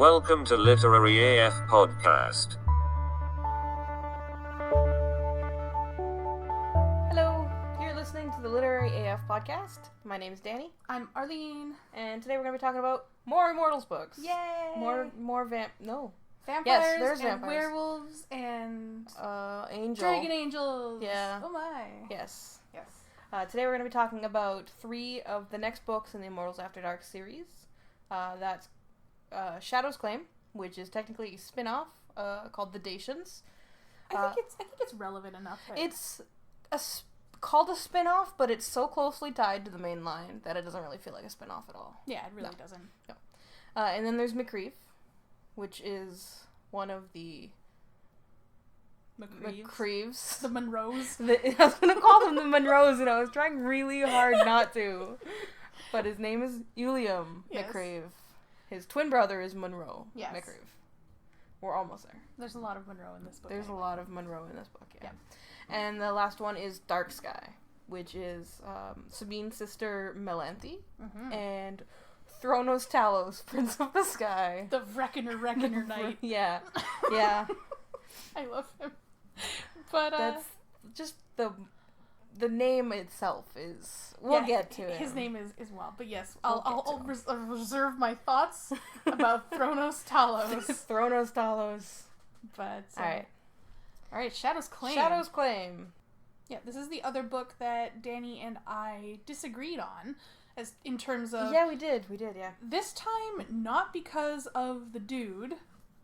Welcome to Literary AF Podcast. Hello, you're listening to the Literary AF Podcast. My name is Danny. I'm Arlene. And today we're going to be talking about more Immortals books. Yay! More Vampires Yes, there's and vampires. werewolves and Angel. dragon angels. Yeah. Oh my. Yes. Yes. Today we're going to be talking about 3 of the next books in the Immortals After Dark series. That's Shadow's Claim, which is technically a spin-off called The Dacians. I think it's relevant enough. Right? It's called a spin-off, but it's so closely tied to the main line that it doesn't really feel like a spin-off at all. Yeah, it really doesn't. No. And then there's MacRieve, which is one of the MacRieves. The Monroes. I was going to call them the Monroes, and I was trying really hard not to. But his name is Uliam MacRieve. His twin brother is Monroe MacRieve. We're almost there. There's a lot of Monroe in this book. There's a lot of Monroe in this book, yeah. And the last one is Dark Skye, which is Sabine's sister Melanthe and Thronos Talos, Prince of the Sky. The Reckoner Knight. Yeah. I love him. But that's just the name itself is. We'll get to it. His name is well, but yes, I'll reserve my thoughts about Thronos Talos. Thronos Talos. But all right, Shadow's Claim. Shadow's Claim. Yeah, this is the other book that Danny and I disagreed on, as in terms of. Yeah, we did. Yeah. This time, not because of the dude,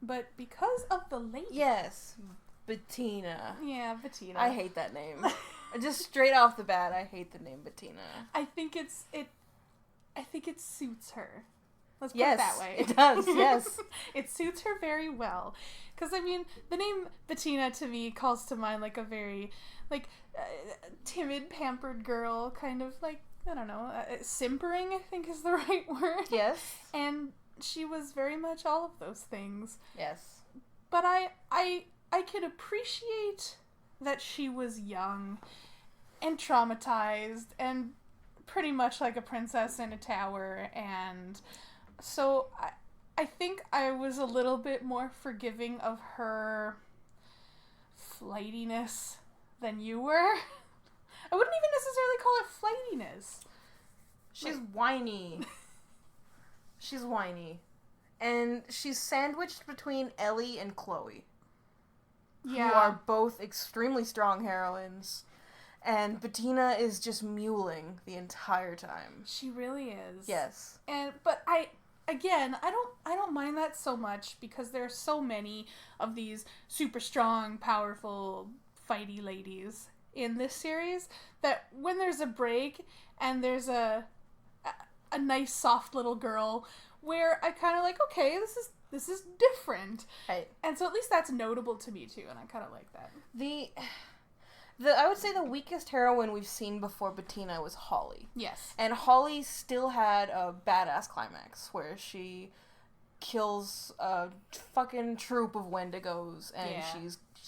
but because of the lady. Yes, Bettina. Yeah, Bettina. I hate that name. Just straight off the bat, I hate the name Bettina. I think it suits her. Let's put it that way. It does, yes. It suits her very well. Because, I mean, the name Bettina to me calls to mind, like, a very, timid, pampered girl, kind of, like, I don't know, simpering, I think is the right word. Yes. And she was very much all of those things. Yes. But I could appreciate that she was young and traumatized and pretty much like a princess in a tower, and so I think I was a little bit more forgiving of her flightiness than you were. I wouldn't even necessarily call it flightiness. She's whiny. She's whiny. And she's sandwiched between Ellie and Chloe. Yeah. Who are both extremely strong heroines. And Bettina is just mewling the entire time. She really is. Yes. But I don't mind that so much because there are so many of these super strong, powerful, fighty ladies in this series that when there's a break and there's a nice soft little girl where I kind of like, okay, this is different. Right. And so at least that's notable to me too, and I kind of like that. I would say the weakest heroine we've seen before Bettina was Holly. Yes. And Holly still had a badass climax where she kills a fucking troop of Wendigos, and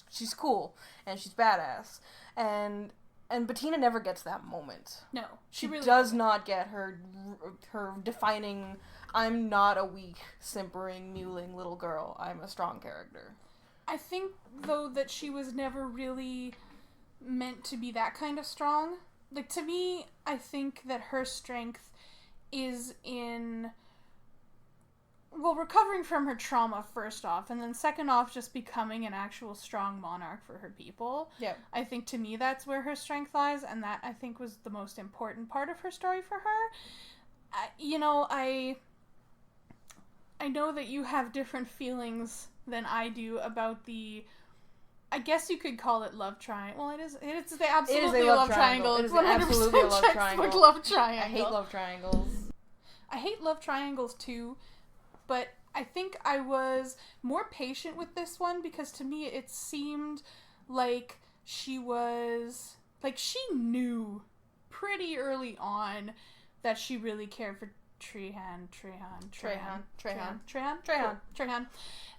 she's cool and she's badass. And Bettina never gets that moment. No, she really does not get her defining, I'm not a weak, simpering, mewling little girl. I'm a strong character. I think, though, that she was never really meant to be that kind of strong. Like, to me, I think that her strength is in, well, recovering from her trauma, first off, and then second off, just becoming an actual strong monarch for her people. Yeah. I think, to me, that's where her strength lies, and that, I think, was the most important part of her story for her. I know that you have different feelings than I do about the, I guess you could call it love triangle. Well, it's absolutely a love triangle. It is absolutely a love triangle. Love triangle. I hate love triangles. I hate love triangles too, but I think I was more patient with this one because to me it seemed like she knew pretty early on that she really cared for Trehan,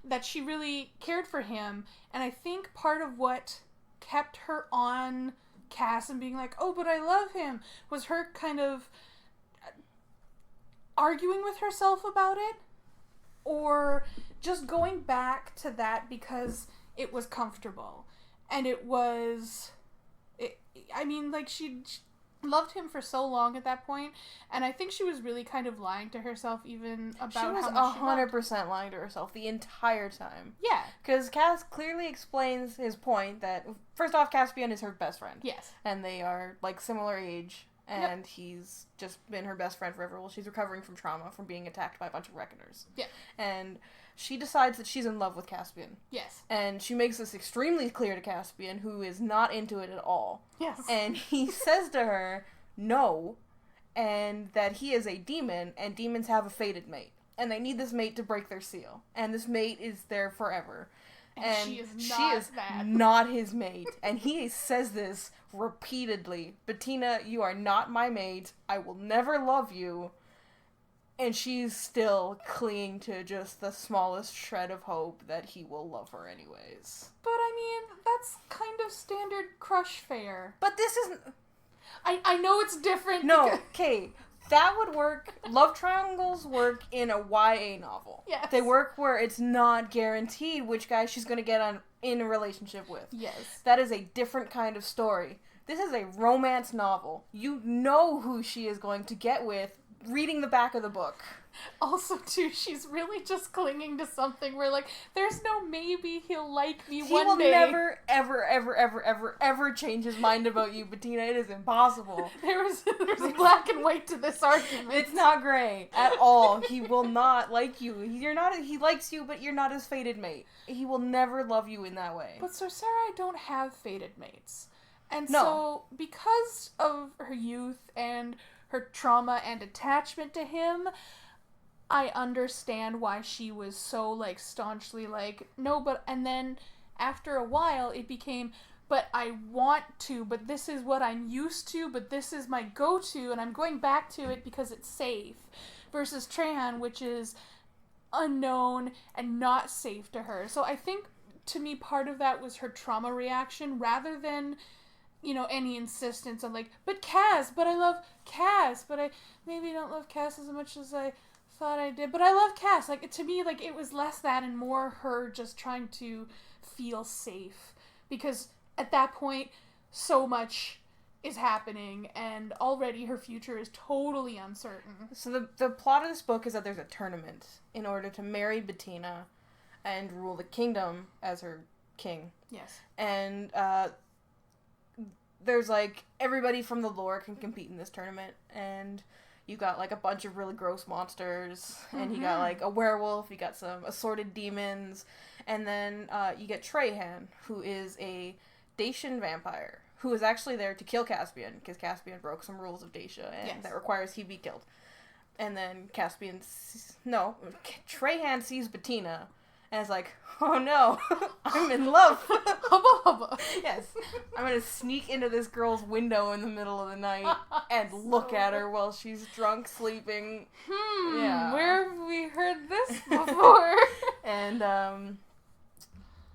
that she really cared for him, and I think part of what kept her on Cass and being like, oh, but I love him, was her kind of arguing with herself about it. or just going back to that because it was comfortable. And it was... she loved him for so long at that point, and I think she was really kind of lying to herself even about how much she loved. 100% lying to herself the entire time. Yeah. Because Cass clearly explains his point that, first off, Caspian is her best friend. Yes. And they are, like, similar age, and he's just been her best friend forever. Well, she's recovering from trauma from being attacked by a bunch of Reckoners. Yeah. And she decides that she's in love with Caspian. Yes. And she makes this extremely clear to Caspian, who is not into it at all. Yes. And he says to her, no, and that he is a demon, and demons have a fated mate. And they need this mate to break their seal. And this mate is there forever. And she is not his mate. And he says this repeatedly. Bettina, you are not my mate. I will never love you. And she's still clinging to just the smallest shred of hope that he will love her anyways. But I mean, that's kind of standard crush fare. But this isn't... I know it's different. No, okay. That would work. Love triangles work in a YA novel. Yes. They work where it's not guaranteed which guy she's going to get in a relationship with. Yes. That is a different kind of story. This is a romance novel. You know who she is going to get with reading the back of the book. Also, too, she's really just clinging to something where, like, there's no maybe he'll like me one day. He will never, ever, ever, ever, ever, ever change his mind about you, Bettina. It is impossible. There's black and white to this argument. It's not gray at all. He will not like you. He likes you, but you're not his fated mate. He will never love you in that way. But so Sarah don't have fated mates. And No. so, because of her youth and her trauma and attachment to him, I understand why she was so, like, staunchly like, no, but, and then after a while it became, but I want to, but this is what I'm used to, but this is my go-to, and I'm going back to it because it's safe, versus Trahan, which is unknown and not safe to her. So I think, to me, part of that was her trauma reaction, rather than, you know, any insistence on, like, but Cass, but I love Cass, but I maybe don't love Cass as much as I thought I did, but I love Cass. Like, to me, like, it was less that and more her just trying to feel safe, because at that point so much is happening and already her future is totally uncertain. So the plot of this book is that there's a tournament in order to marry Bettina and rule the kingdom as her king. Yes. And there's, like, everybody from the lore can compete in this tournament, and you got, like, a bunch of really gross monsters, and you got, like, a werewolf, you got some assorted demons, and then you get Trahan, who is a Dacian vampire, who is actually there to kill Caspian, because Caspian broke some rules of Dacia, and that requires he be killed. And then Trahan sees Bettina, and is like, oh no, I'm in love. Hubba hubba. Yes. I'm gonna sneak into this girl's window in the middle of the night and look at her while she's drunk, sleeping. Yeah. Where have we heard this before? And,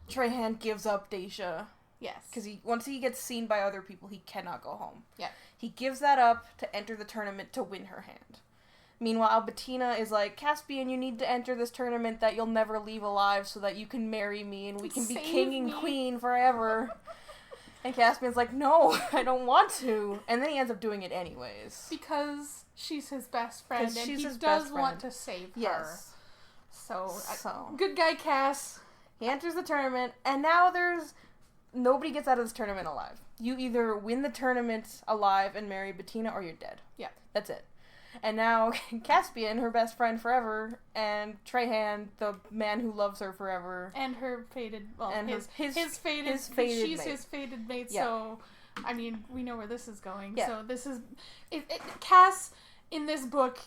Trahan gives up Dacia. Yes. Because once he gets seen by other people, he cannot go home. Yeah. He gives that up to enter the tournament to win her hand. Meanwhile, Bettina is like, Caspian, you need to enter this tournament that you'll never leave alive so that you can marry me and we can be king and queen forever. And Caspian's like, no, I don't want to. And then he ends up doing it anyways. Because she's his best friend and he does best want to save her. Yes. So, good guy Cass. He enters the tournament, and now nobody gets out of this tournament alive. You either win the tournament alive and marry Bettina, or you're dead. Yeah. That's it. And now Caspian, her best friend forever, and Trahan, the man who loves her forever, and her fated, well, and his fated she's mate. his fated mate. Yeah. So, I mean, we know where this is going. Yeah. So this is Cass in this book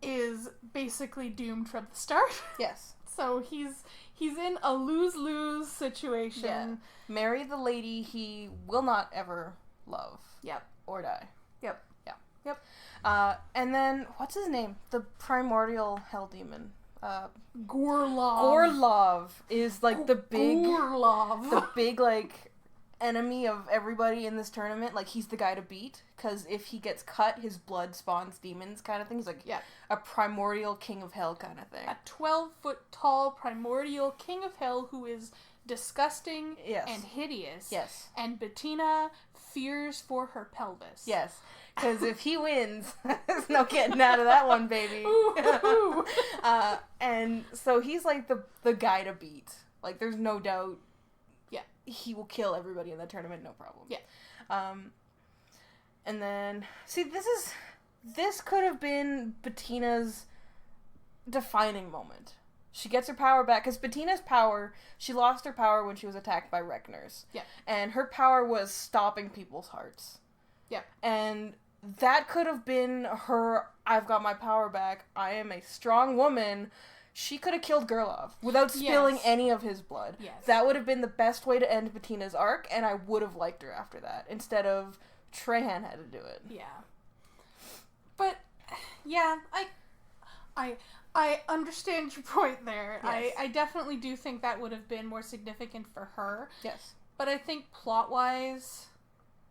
is basically doomed from the start. Yes. So he's in a lose-lose situation. Yeah. Marry the lady he will not ever love. Yep. Or die. Yep. Yeah. Yep. And then, what's his name? The primordial hell demon. Gorlov. Gorlov is, like, the big, Gorlov. like, enemy of everybody in this tournament. Like, he's the guy to beat, because if he gets cut, his blood spawns demons kind of thing. He's like a primordial king of hell kind of thing. A 12-foot tall primordial king of hell who is disgusting and hideous. Yes. And Bettina fears for her pelvis. Yes. Because if he wins, there's no getting out of that one, baby. Ooh. And so he's like the guy to beat. Like, there's no doubt. Yeah. He will kill everybody in the tournament, no problem. Yeah. And then, see, this could have been Bettina's defining moment. She gets her power back, because Bettina's power, she lost her power when she was attacked by Reckoners. Yeah. And her power was stopping people's hearts. Yeah. And that could have been her, I've got my power back, I am a strong woman. She could have killed Gerlov without spilling any of his blood. Yes. That would have been the best way to end Bettina's arc, and I would have liked her after that, instead of Trahan had to do it. Yeah. But, yeah, I understand your point there. Yes. I definitely do think that would have been more significant for her. Yes. But I think plot-wise,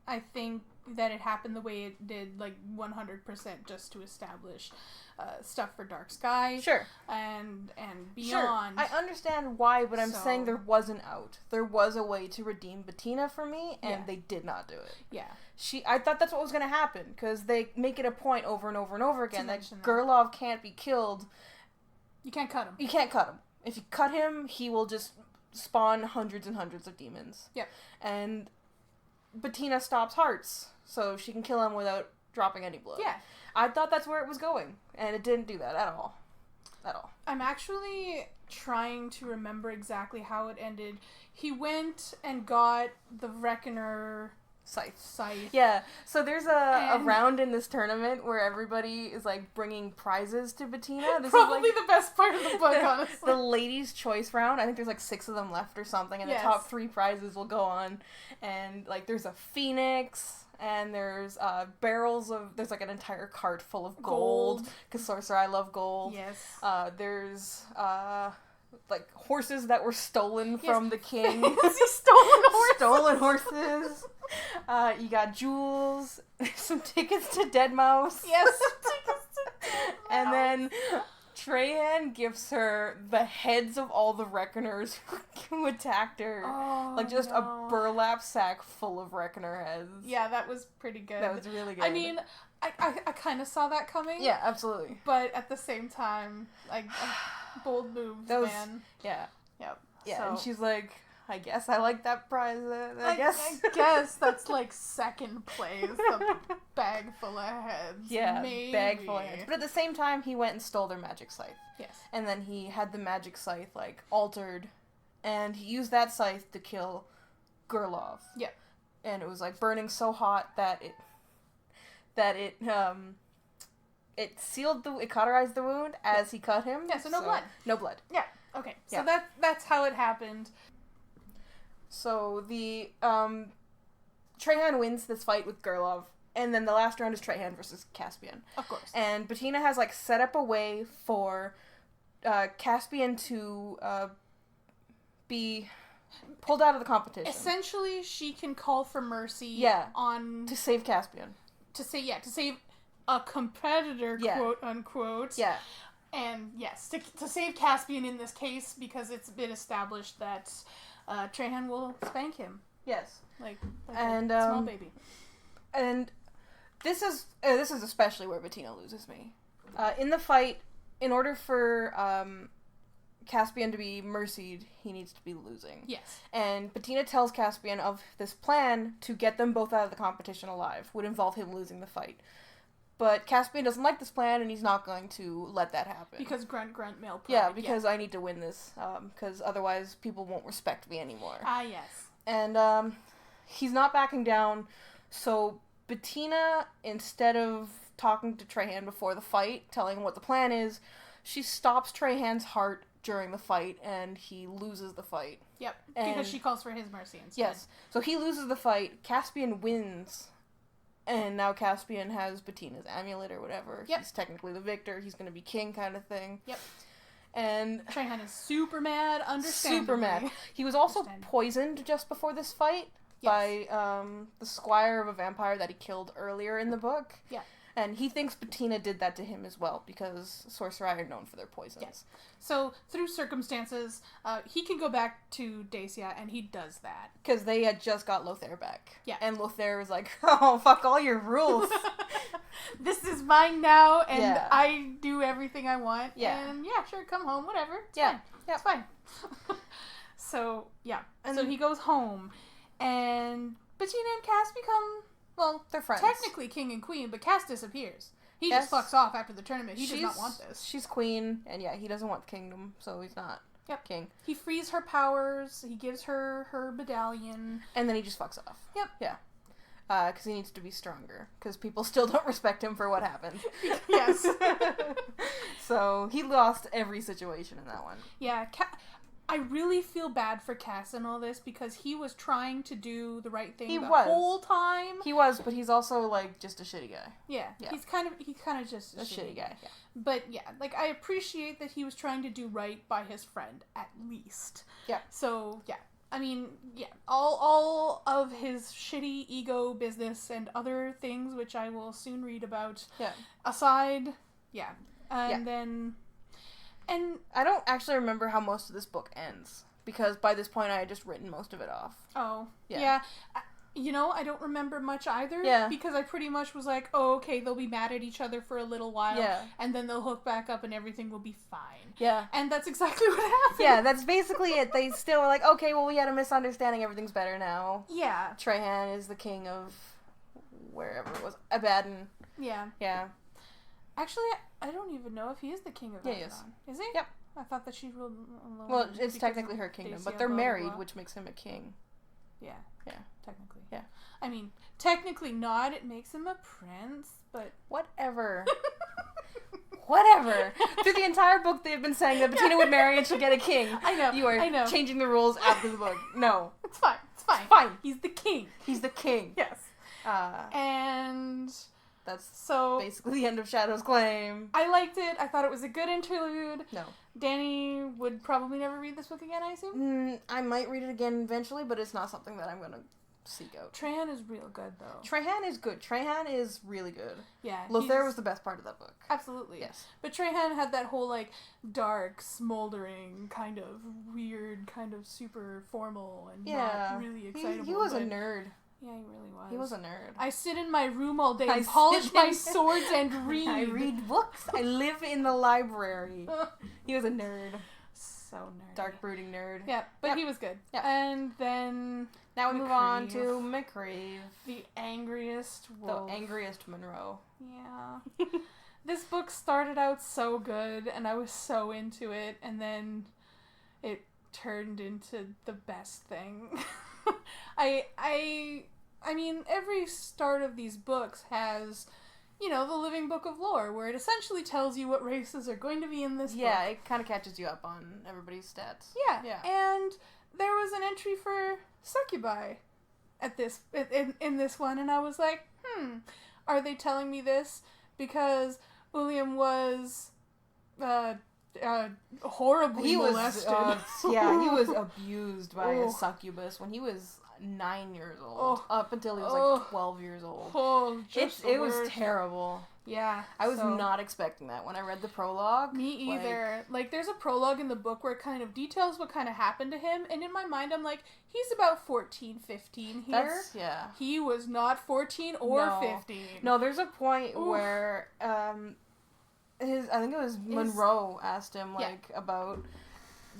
I think that it happened the way it did, like, 100% just to establish stuff for Dark Skye. Sure. And beyond. Sure. I understand why, but I'm saying there was an out. There was a way to redeem Bettina for me, and they did not do it. Yeah. I thought that's what was going to happen, because they make it a point over and over and over again that Gerlov can't be killed. You can't cut him. You can't cut him. If you cut him, he will just spawn hundreds and hundreds of demons. Yep. And Bettina stops hearts, so she can kill him without dropping any blood. Yeah. I thought that's where it was going, and it didn't do that at all. At all. I'm actually trying to remember exactly how it ended. He went and got the Reckoner scythe. Yeah, so there's a round in this tournament where everybody is, like, bringing prizes to Bettina. This Probably is, like, the best part of the book, honestly. The ladies' choice round. I think there's, like, 6 of them left or something, and the top 3 prizes will go on. And, like, there's a phoenix, and there's barrels of... There's, like, an entire cart full of gold. Because, sorcerer, I love gold. Yes. There's... like, horses that were stolen from the king. Stolen horses. You got jewels, some tickets to Deadmau5. Yes, tickets to Deadmau5. And then Trahan gives her the heads of all the Reckoners who attacked her. Oh, like, just a burlap sack full of Reckoner heads. Yeah, that was pretty good. That was really good. I mean, I kind of saw that coming. Yeah, absolutely. But at the same time, like, bold moves, man. Yeah. Yep. Yeah, so, and she's like, I guess I like that prize. I guess that's like second place, a bag full of heads. Yeah, maybe. Bag full of heads. But at the same time, he went and stole their magic scythe. Yes. And then he had the magic scythe, like, altered, and he used that scythe to kill Gerlov. Yeah. And it was, like, burning so hot that it cauterized the wound as he cut him. Yeah, so no blood. No blood. Yeah. Okay. So that's how it happened. So the Trahan wins this fight with Gerlov, and then the last round is Trahan versus Caspian. Of course. And Bettina has, like, set up a way for Caspian to be pulled out of the competition. Essentially, she can call for mercy to save Caspian. To save a competitor, quote unquote. Yeah. And yes, to save Caspian in this case, because it's been established that Trahan will spank him. Yes. Like a small baby. And this is especially where Bettina loses me. In the fight, in order for Caspian to be mercied, he needs to be losing. Yes. And Bettina tells Caspian of this plan to get them both out of the competition alive. Would involve him losing the fight. But Caspian doesn't like this plan, and he's not going to let that happen. Because grunt, male pride. Yeah, because I need to win this, because otherwise people won't respect me anymore. Ah, yes. And he's not backing down, so Bettina, instead of talking to Trahan before the fight, telling him what the plan is, she stops Trahan's heart during the fight, and he loses the fight. Yep, because she calls for his mercy instead. Yes, so he loses the fight, Caspian wins, and now Caspian has Bettina's amulet or whatever. Yep. He's technically the victor, he's gonna be king kind of thing. Yep. And Trahan is super mad, understandably. Super mad. He was also poisoned just before this fight, by the squire of a vampire that he killed earlier in the book. Yeah. And he thinks Bettina did that to him as well, because sorcerer are known for their poisons. Yes. So, through circumstances, he can go back to Dacia, and he does that. Because they had just got Lothair back. Yeah. And Lothair was like, oh, fuck all your rules. This is mine now, and Yeah. I do everything I want. Yeah. And yeah, sure, come home, whatever. It's Yeah. fine. Yeah. It's fine. So, yeah. And so he goes home, and Bettina and Cass become... Well, they're friends. technically king and queen, but Cass disappears. He Cass- just fucks off after the tournament. He does not want this. She's queen, and yeah, he doesn't want the kingdom, so he's not king. He frees her powers. He gives her her medallion. And then he just fucks off. Yep. Yeah. Because he needs to be stronger. Because people still don't respect him for what happened. Yes. So he lost every situation in that one. Yeah. I really feel bad for Cass in all this because he was trying to do the right thing whole time. He was, but he's also like just a shitty guy. Yeah. He's kind of just A shitty guy. Yeah. But yeah, like I appreciate that he was trying to do right by his friend at least. Yeah. So yeah, I mean yeah, all of his shitty ego business and other things which I will soon read about. Yeah. Aside, yeah, and then. And I don't actually remember how most of this book ends, because by this point I had just written most of it off. Oh. Yeah. I don't remember much either. Yeah. Because I pretty much was like, oh, okay, they'll be mad at each other for a little while. Yeah. And then they'll hook back up and everything will be fine. Yeah. And that's exactly what happened. Yeah, that's basically it. They still were like, okay, well, we had a misunderstanding, everything's better now. Yeah. Trahan is the king of wherever it was. Abaddon. Yeah. Yeah. Actually, I don't even know if he is the king of Yeah, Abaddon. he is. Is he? Yep. I thought that she ruled alone. Well, it's because technically of her kingdom, Dacia, but they're blah, blah, married, blah. which makes him a king. Yeah. Yeah. Technically. Yeah. I mean, technically not. It makes him a prince, but... Whatever. Whatever. Through the entire book, they've been saying that Bettina would marry and she'll get a king. I know. You are changing the rules after the book. No. It's fine. It's fine. It's fine. He's the king. He's the king. Yes. And... That's so basically the end of Shadow's Claim. I liked it. I thought it was a good interlude. No. Danny would probably never read this book again, I assume? I might read it again eventually, but it's not something that I'm going to seek out. Trahan is real good, though. Trahan is good. Trahan is really good. Yeah. Lothair was the best part of that book. Absolutely. Yes. But Trahan had that whole, like, dark, smoldering, kind of weird, kind of super formal and not really excitable. He was a nerd. Yeah, he really was. He was a nerd. I sit in my room all day and polish my swords and read. I read books. I live in the library. He was a nerd. So nerdy. Dark brooding nerd. Yeah, but he was good. Yep. And then... Now we move on to MacRieve. The angriest wolf. The angriest Monroe. Yeah. This book started out so good, and I was so into it, and then it turned into the best thing. I mean, every start of these books has, you know, the living book of lore, where it essentially tells you what races are going to be in this book. Yeah, it kind of catches you up on everybody's stats. Yeah. And there was an entry for succubi at this in this one, and I was like, are they telling me this because William was horribly molested? He was abused by a succubus when he was 9 years old, up until he was like 12 years old. It was terrible. Yeah. I was not expecting that when I read the prologue. Me either. Like, there's a prologue in the book where it kind of details what kind of happened to him, and in my mind I'm like, he's about 14, 15 here. He was not 14 or 15. No, there's a point where I think it was Monroe asked him about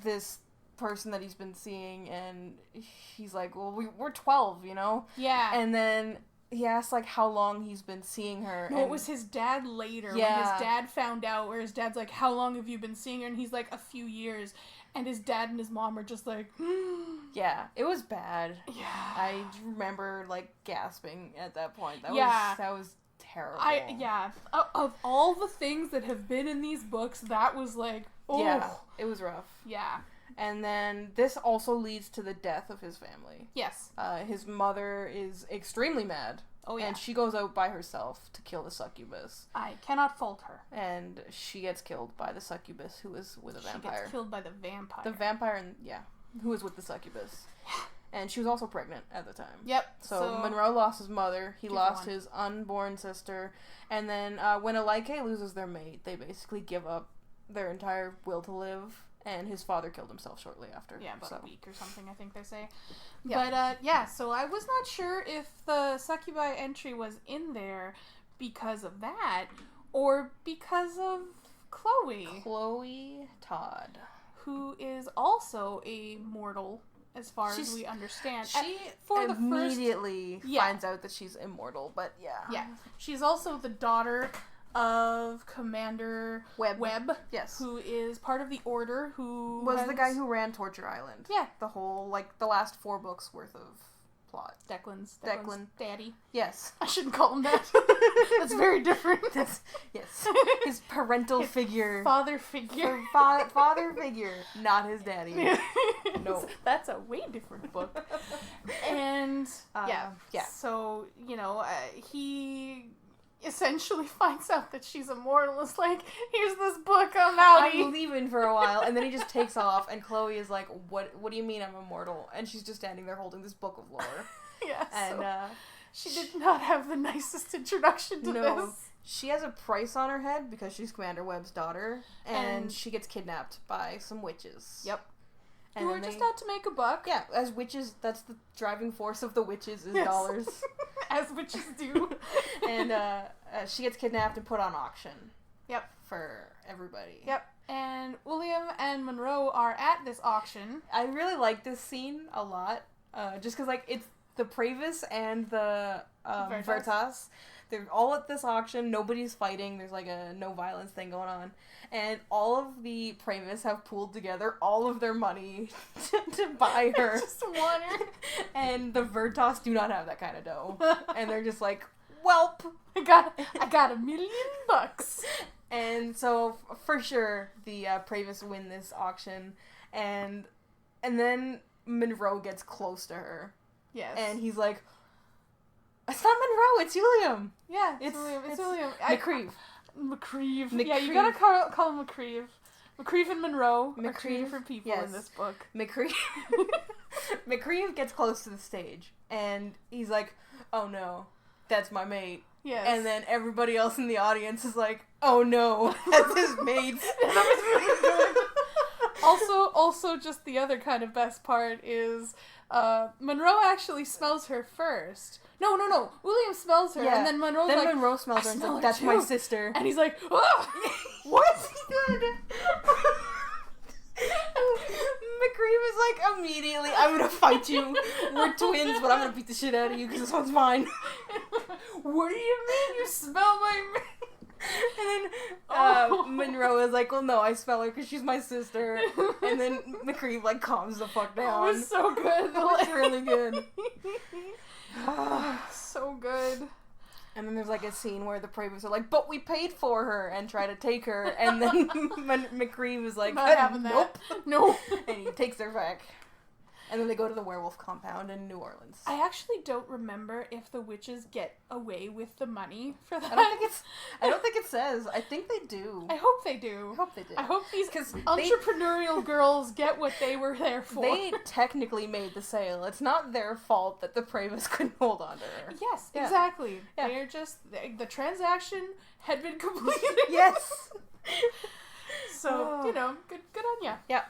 this person that he's been seeing, and he's like, well, we're 12, you know? Yeah. And then he asked, like, how long he's been seeing her. No, it was his dad later. Yeah. When his dad found out, where his dad's like, how long have you been seeing her? And he's like, a few years. And his dad and his mom are just like, Yeah, it was bad. Yeah. I remember, like, gasping at that point. That was terrible. Of all the things that have been in these books, that was like, yeah, it was rough. Yeah. And then this also leads to the death of his family. Yes. His mother is extremely mad. Oh, yeah. And she goes out by herself to kill the succubus. I cannot fault her. And she gets killed by the succubus, who is with a vampire. She gets killed by the vampire. The vampire, who is with the succubus. And she was also pregnant at the time. Yep. So Monroe lost his mother. He lost going. his unborn sister. And then when Alike loses their mate, they basically give up their entire will to live. And his father killed himself shortly after. Yeah, about a week or something, I think they say. Yeah. But, so I was not sure if the Succubi entry was in there because of that, or because of Chloe. Chloe Todd. Who is also a mortal, as far as we understand. She immediately finds out that she's immortal, but yeah. Yeah. She's also the daughter of Commander Webb. Yes. Who is part of the Order, who was the guy who ran Torture Island. Yeah. The whole, the last 4 books worth of plot. Declan's daddy. Yes. I shouldn't call him that. That's very different. Yes. His parental figure. Father figure. Father figure, not his daddy. No. That's a way different book. And, so, he essentially finds out that she's immortal. It's like, here's this book, I'm outie. I'm leaving for a while, and then he just takes off, and Chloe is like, what do you mean I'm immortal? And she's just standing there holding this book of lore. Yeah, and she did not have the nicest introduction to this. She has a price on her head because she's Commander Webb's daughter, and she gets kidnapped by some witches. Yep. And who are just out to make a buck. Yeah, as witches, that's the driving force of the witches is dollars. As witches do. And she gets kidnapped and put on auction. Yep. For everybody. Yep. And William and Monroe are at this auction. I really like this scene a lot. Just because, it's the Praevis and the Veritas. They're all at this auction. Nobody's fighting. There's, a no-violence thing going on. And all of the Praevis have pooled together all of their money to buy her. Just want her. And the Veritas do not have that kind of dough. And they're just like, welp. I got $1 million. And so, for sure, the Praevis win this auction. And then Monroe gets close to her. Yes. And he's like, it's not Monroe, it's William. Yeah, it's William. MacRieve. MacRieve. Yeah, you gotta call him MacRieve. MacRieve and Monroe are 2 different people in this book. MacRieve gets close to the stage, and he's like, oh no, that's my mate. Yes. And then everybody else in the audience is like, oh no, that's his mate. Also, just the other kind of best part is Monroe actually smells her first. No. William smells her, and then Monroe smells her and like, that's my sister. And he's like, oh! What? MacRieve is like, immediately, I'm gonna fight you. We're twins, but I'm gonna beat the shit out of you because this one's mine. What do you mean you smell my And then Monroe is like, well, no, I smell her because she's my sister. And then MacRieve, calms the fuck down. It was so good. It's really good. So good. And then there's a scene where the Praevis are like, but we paid for her, and try to take her. And then MacRieve is like, not having nope. That. No. And he takes her back. And then they go to the werewolf compound in New Orleans. I actually don't remember if the witches get away with the money for that. I don't think it says. I think they do. I hope they do. I hope they do. I hope these entrepreneurial girls get what they were there for. They technically made the sale. It's not their fault that the Praevis couldn't hold on to her. Yes, exactly. Yeah. They're just the transaction had been completed. Yes. So, good on ya. Yeah.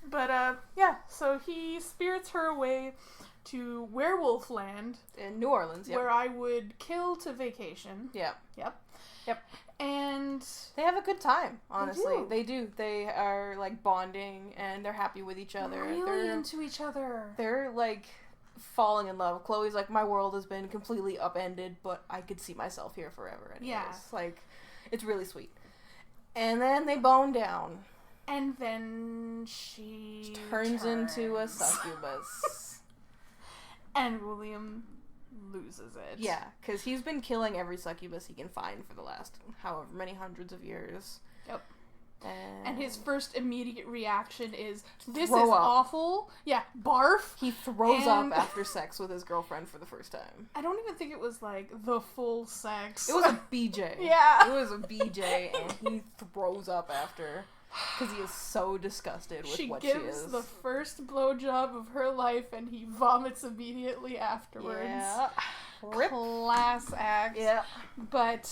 But, so he spirits her away to Werewolf Land. In New Orleans, where I would kill to vacation. Yeah. Yep. And they have a good time, honestly. They do. They are, bonding, and they're happy with each other. They're into each other. They're, falling in love. Chloe's like, my world has been completely upended, but I could see myself here forever anyways. Yeah. It's really sweet. And then they bone down. And then she turns into a succubus. And William loses it. Yeah, because he's been killing every succubus he can find for the last however many hundreds of years. Yep. And his first immediate reaction is, this is up. Awful. Yeah, barf. He throws up after sex with his girlfriend for the first time. I don't even think it was, the full sex. It was a BJ. Yeah. It was a BJ, and he throws up after. because he is so disgusted with what she is. She gives the first blowjob of her life, and he vomits immediately afterwards. Yeah. Class act. Yeah. But,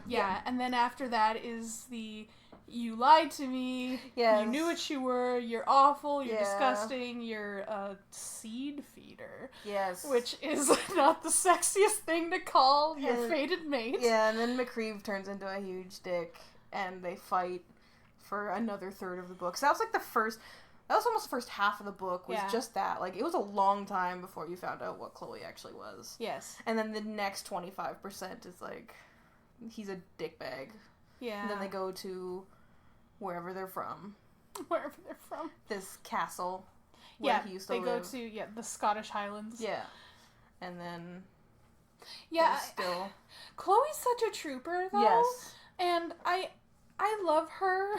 yeah, and then after that is the... You lied to me. Yes. You knew what you were. You're awful. You're disgusting. You're a seed feeder. Yes. Which is not the sexiest thing to call your fated mate. Yeah, and then MacRieve turns into a huge dick, and they fight for another third of the book. So that was like that was almost the first half of the book was just that. Like, it was a long time before you found out what Chloe actually was. Yes. And then the next 25% is like, he's a dickbag. Yeah. And then they go to wherever they're from. Wherever they're from. This castle where he used to live. They go to, the Scottish Highlands. Yeah. And then... Yeah. Still... Chloe's such a trooper, though. Yes. And I love her.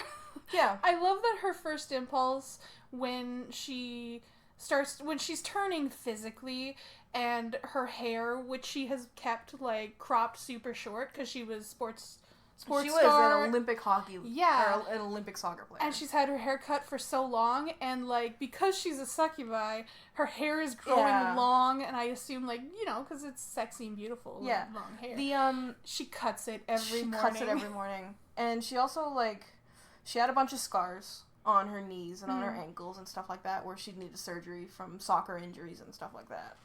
Yeah. I love that her first impulse when she's turning physically, and her hair, which she has kept, like, cropped super short because she was sports she star. was an Olympic hockey, or an Olympic soccer player. And she's had her hair cut for so long, and, like, because she's a succubi, her hair is growing long, and I assume, like, because it's sexy and beautiful, like, long hair. She cuts it every morning. And she also, like, she had a bunch of scars on her knees and on her ankles and stuff like that, where she'd needed surgery from soccer injuries and stuff like that.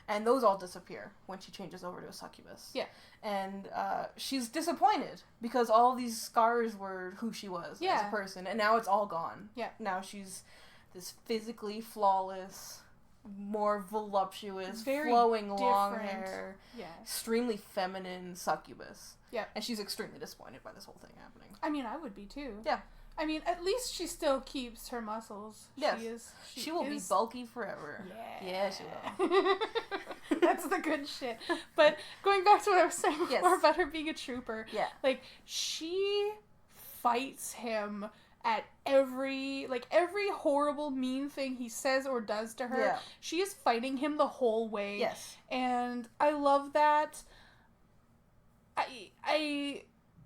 And those all disappear when she changes over to a succubus. Yeah. And she's disappointed because all these scars were who she was as a person. And now it's all gone. Yeah. Now she's this physically flawless, more voluptuous, very flowing different. Long hair, extremely feminine succubus. Yeah. And she's extremely disappointed by this whole thing happening. I mean, I would be too. Yeah. I mean, at least she still keeps her muscles. Yes. She will be bulky forever. Yeah, she will. That's the good shit. But going back to what I was saying before about her being a trooper. Yeah. Like, she fights him at every horrible, mean thing he says or does to her. Yeah. She is fighting him the whole way. Yes. And I love that.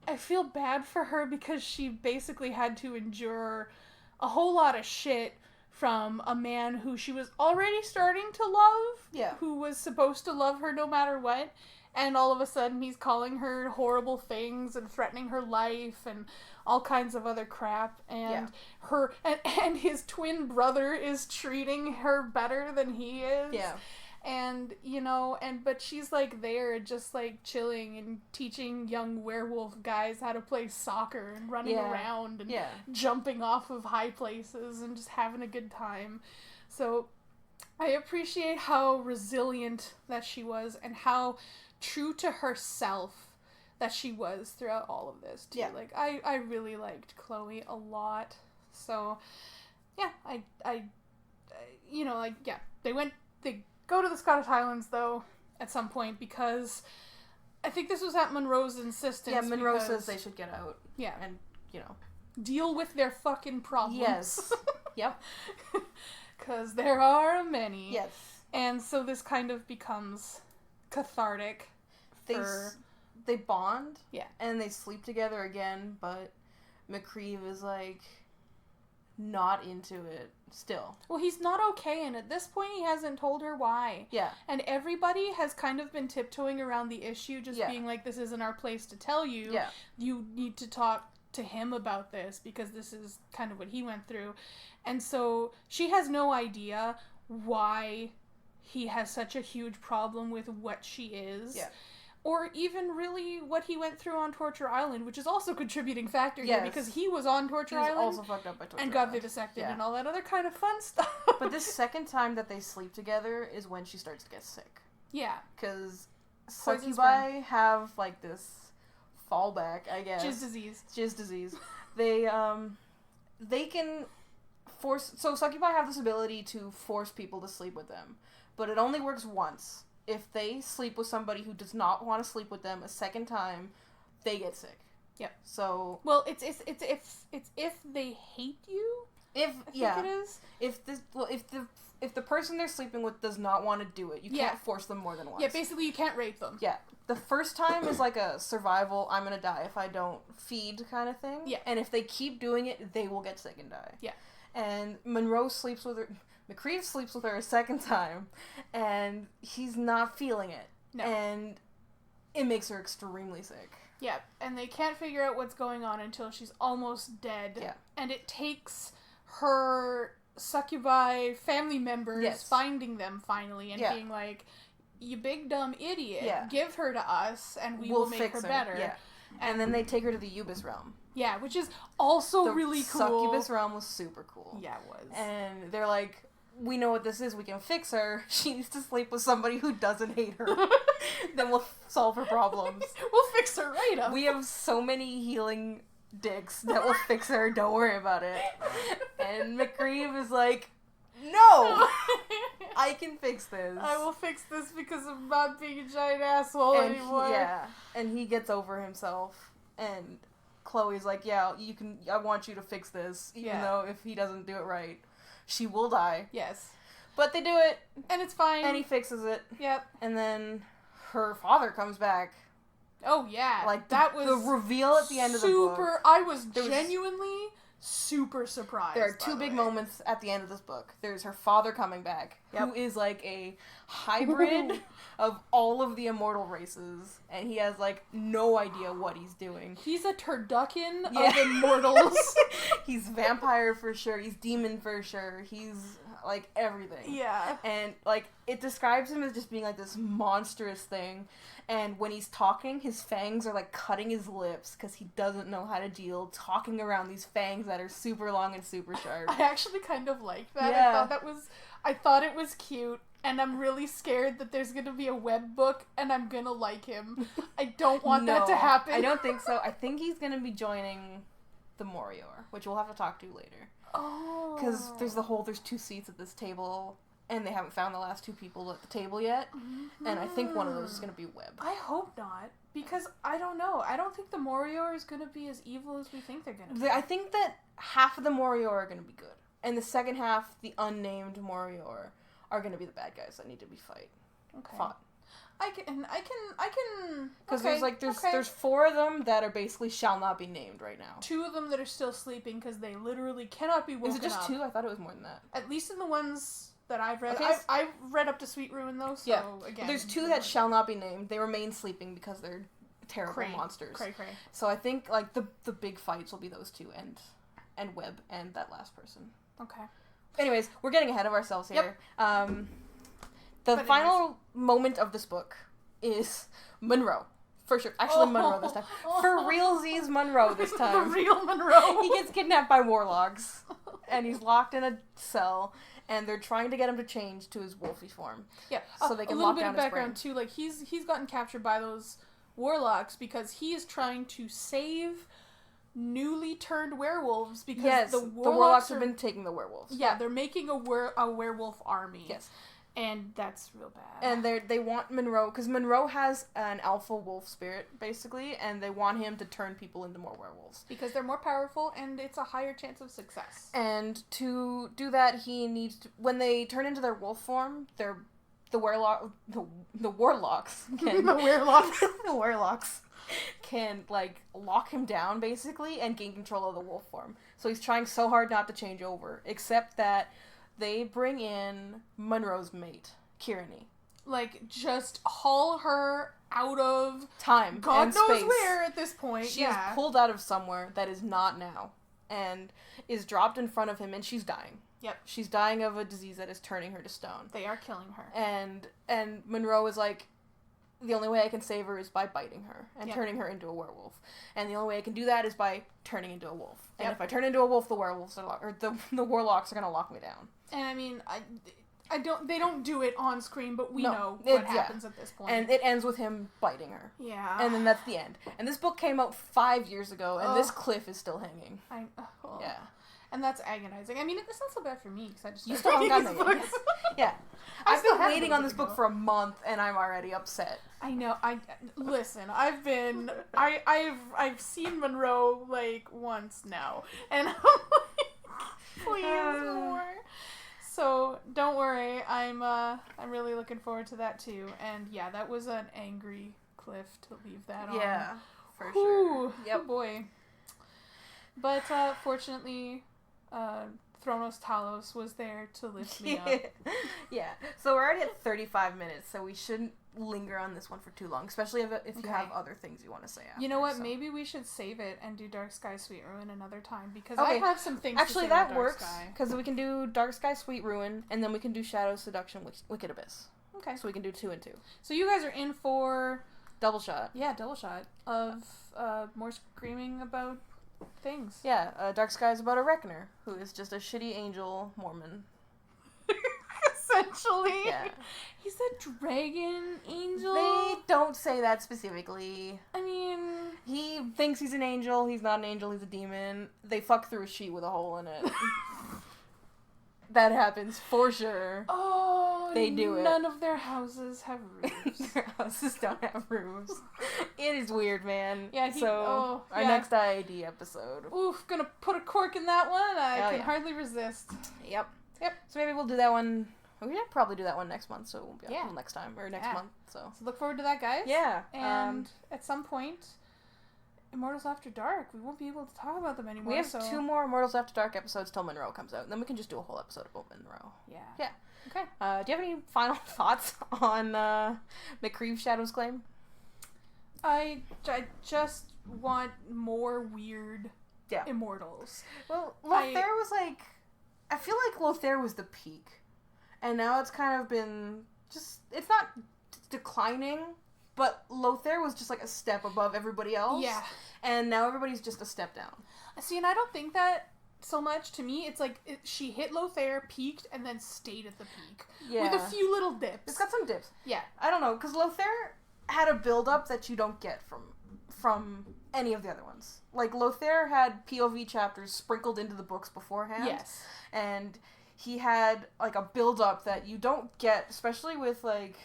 I feel bad for her because she basically had to endure a whole lot of shit from a man who she was already starting to love, who was supposed to love her no matter what, and all of a sudden he's calling her horrible things and threatening her life and all kinds of other crap, and her and his twin brother is treating her better than he is. Yeah. And, but she's, like, there just, like, chilling and teaching young werewolf guys how to play soccer and running around and jumping off of high places and just having a good time. So I appreciate how resilient that she was and how true to herself that she was throughout all of this, too. Yeah. Like, I really liked Chloe a lot. So, yeah, they go to the Scottish Highlands, though, at some point, because I think this was at Monroe's insistence. Yeah, Monroe says they should get out. Yeah. And, deal with their fucking problems. Yes. Yep. Because there are many. Yes. And so this kind of becomes cathartic. They bond. Yeah. And they sleep together again, but MacRieve is, like, not into it still. Well, he's not okay, and at this point he hasn't told her why. Yeah. And everybody has kind of been tiptoeing around the issue, just being like, this isn't our place to tell you. Yeah. You need to talk to him about this, because this is kind of what he went through. And so she has no idea why he has such a huge problem with what she is. Yeah. Or even really what he went through on Torture Island, which is also a contributing factor here, because he was on Torture Island. Also fucked up by Torture and got vivisected and all that other kind of fun stuff. But this second time that they sleep together is when she starts to get sick. Yeah. because succubi have like this fallback, I guess. Jizz disease. They can force. So succubi have this ability to force people to sleep with them, but it only works once. If they sleep with somebody who does not want to sleep with them a second time, they get sick. Yep. So well, it's if they hate you. If I think it is. If the person they're sleeping with does not want to do it, you can't force them more than once. Yeah, basically you can't rape them. Yeah. The first time is like a survival, I'm gonna die if I don't feed kind of thing. Yeah. And if they keep doing it, they will get sick and die. Yeah. And McRieve sleeps with her a second time, and he's not feeling it. No. And it makes her extremely sick. Yeah, and they can't figure out what's going on until she's almost dead. Yeah. And it takes her succubi family members finding them finally and being like, you big dumb idiot, give her to us and we'll make her better. Yeah. And then they take her to the Ubis realm. Yeah, which is also really cool. The succubus realm was super cool. Yeah, it was. And they're like, we know what this is, we can fix her. She needs to sleep with somebody who doesn't hate her. Then we'll solve her problems. We'll fix her right up. We have so many healing dicks that will fix her, don't worry about it. And MacRieve is like, no! I can fix this. I will fix this because I'm not being a giant asshole anymore. And he gets over himself. And Chloe's like, I want you to fix this, even though if he doesn't do it right, she will die. Yes. But they do it. And it's fine. And he fixes it. Yep. And then her father comes back. Oh, yeah. Like, that was the reveal at the end of the book. I was genuinely super surprised. There are two big moments at the end of this book. There's her father coming back, who is like a hybrid of all of the immortal races, and he has like no idea what he's doing. He's a turducken of immortals. He's vampire for sure, he's demon for sure, he's like everything. Yeah. And like it describes him as just being like this monstrous thing, and when he's talking, his fangs are like cutting his lips because he doesn't know how to deal talking around these fangs that are super long and super sharp. I actually kind of liked that. Yeah. I thought it was cute, and I'm really scared that there's gonna be a web book and I'm gonna like him. I don't want that to happen. I don't think so. I think he's gonna be joining the Morior, which we'll have to talk to later. Oh. Because there's 2 seats at this table, and they haven't found the last 2 people at the table yet. Mm-hmm. And I think one of those is going to be Webb. I hope not, because I don't know. I don't think the Morior is going to be as evil as we think they're going to be. I think that half of the Morior are going to be good, and the second half, the unnamed Morior, are going to be the bad guys that need to be fought. I can. Because there's 4 of them that are basically shall not be named right now. 2 of them that are still sleeping because they literally cannot be woken up. Is it just 2? I thought it was more than that. At least in the ones that I've read. Okay. I've read up to Sweet Ruin though. So again, there's 2 that shall not be named. They remain sleeping because they're terrible monsters. Cray. So I think like the big fights will be those 2 and Webb and that last person. Okay. Anyways, we're getting ahead of ourselves here. Yep. The final moment of this book is Monroe. For sure. Actually, Monroe this time. For realsies, Monroe this time. The real Monroe. He gets kidnapped by warlocks, and he's locked in a cell, and they're trying to get him to change to his wolfy form. Yeah. So they can lock down his brain. A little bit of background, too. Like, he's gotten captured by those warlocks because he is trying to save newly turned werewolves because the warlocks have been taking the werewolves. Yeah, they're making a werewolf army. Yes. And that's real bad. And they want Monroe, because Monroe has an alpha wolf spirit, basically, and they want him to turn people into more werewolves. Because they're more powerful, and it's a higher chance of success. And to do that, he needs to, when they turn into their wolf form, the warlocks can... the warlocks can, like, lock him down, basically, and gain control of the wolf form. So he's trying so hard not to change over, except that they bring in Monroe's mate, Kieran. Like, just haul her out of time God and knows space. Where at this point. She is pulled out of somewhere that is not now, and is dropped in front of him, and she's dying. Yep. She's dying of a disease that is turning her to stone. They are killing her. And Monroe is like, the only way I can save her is by biting her and turning her into a werewolf. And the only way I can do that is by turning into a wolf. And if I turn into a wolf, the werewolves the warlocks are gonna lock me down. And I mean, they don't do it on screen, but we know what happens at this point. And it ends with him biting her. Yeah. And then that's the end. And this book came out 5 years ago, and this cliff is still hanging. Yeah. And that's agonizing. I mean, it's not so bad for me, because I just you still haven't gotten it yet. Yeah. I've been waiting on this book ago. for a month, and I'm already upset. I know. Listen. I've seen Monroe like once now, and I'm like, Please more. So don't worry, I'm really looking forward to that too. And yeah, that was an angry cliff to leave that on. Yeah, for Whew, sure. Yep, boy. But fortunately, Thronos Talos was there to lift me up. Yeah. So we're already at 35 minutes, so we shouldn't linger on this one for too long, especially if you have other things you want to say after. You know what? So. Maybe we should save it and do Dark Skye Sweet Ruin another time, because Okay. I have some things Actually, to say that about works, Dark Skye. because we can do Dark Skye Sweet Ruin, and then we can do Shadow Seduction Wicked Abyss. Okay. So we can do 2 and 2. So you guys are in for... Double shot. Yeah, double shot of more screaming about things. Yeah, Dark Skye is about a reckoner, who is just a shitty angel Mormon. Essentially. Yeah. He's a dragon angel. They don't say that specifically. I mean... He thinks he's an angel, he's not an angel, he's a demon. They fuck through a sheet with a hole in it. That happens for sure. Oh, they do it. None of their houses have roofs. Their houses don't have roofs. It is weird, man. Yeah, our next IAD episode. Oof, gonna put a cork in that one. I can yeah. hardly resist. Yep. Yep. So maybe we'll do that one. We should probably do that one next month, so it won't be Yeah. until next time or next month. So look forward to that, guys. Yeah. And at some point, Immortals After Dark, we won't be able to talk about them anymore. We have 2 more Immortals After Dark episodes till Monroe comes out, and then we can just do a whole episode about Monroe. Yeah. Yeah. Okay. Do you have any final thoughts on MacRieve Shadow's claim? I just want more weird Immortals. Well, Lothair was like... I feel like Lothair was the peak. And now it's kind of been just... It's not declining, but Lothair was just like a step above everybody else. Yeah. And now everybody's just a step down. See, and I don't think that so much. To me, it's like she hit Lothair, peaked, and then stayed at the peak. Yeah. With a few little dips. It's got some dips. Yeah. I don't know, because Lothair had a build-up that you don't get from any of the other ones. Like, Lothair had POV chapters sprinkled into the books beforehand. Yes. And he had, like, a build-up that you don't get, especially with, like...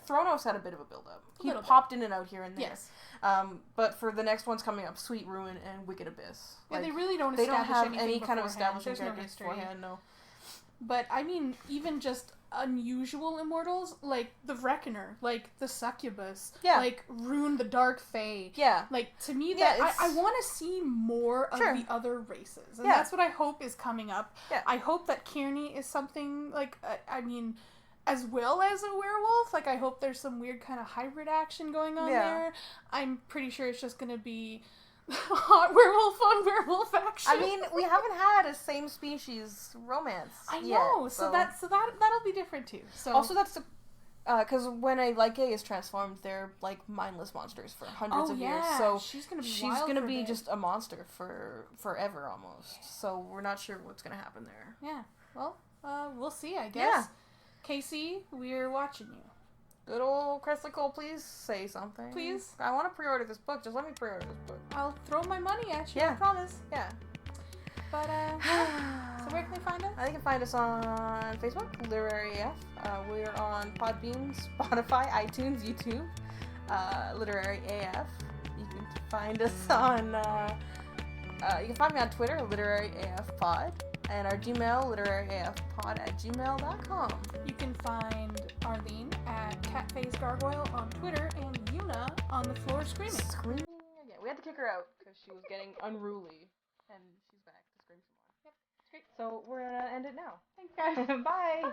Thronos had a bit of a build-up. He popped in and out here and there. Yes. But for the next ones coming up, Sweet Ruin and Wicked Abyss. Yeah, like, they really don't They establish don't have anything any kind of beforehand. establishing There's no characters history. beforehand, no. But, I mean, even just unusual Immortals, like the Reckoner, like the Succubus, like Rune the Dark Fae. Yeah. Like, to me, that I want to see more of the other races. And that's what I hope is coming up. Yeah. I hope that Kearney is something, like, I mean... as well as a werewolf. Like, I hope there's some weird kind of hybrid action going on there. I'm pretty sure it's just gonna be hot werewolf on werewolf action. I mean, we haven't had a same species romance I know, yet, so that'll be different too. So also that's because when a Lycae is transformed, they're like mindless monsters for hundreds of years. So she's gonna be just a monster for forever almost. So we're not sure what's gonna happen there. Yeah. Well, we'll see, I guess. Yeah. Casey, we're watching you. Good old Cressley Cole, please say something. Please. I want to pre-order this book. Just let me pre-order this book. I'll throw my money at you, Yeah. I promise. Yeah. But, so where can they find us? They can find us on Facebook, LiteraryAF. We're on Podbean, Spotify, iTunes, YouTube, LiteraryAF. You can find us on, you can find me on Twitter, LiteraryAFPod. And our Gmail, literaryafpod@gmail.com. You can find Arlene at CatFaceGargoyle on Twitter and Yuna on the floor screaming. Screaming again. We had to kick her out because she was getting unruly. And she's back to scream some more. Yep, it's great. So we're going to end it now. Thanks, guys. Bye. Bye.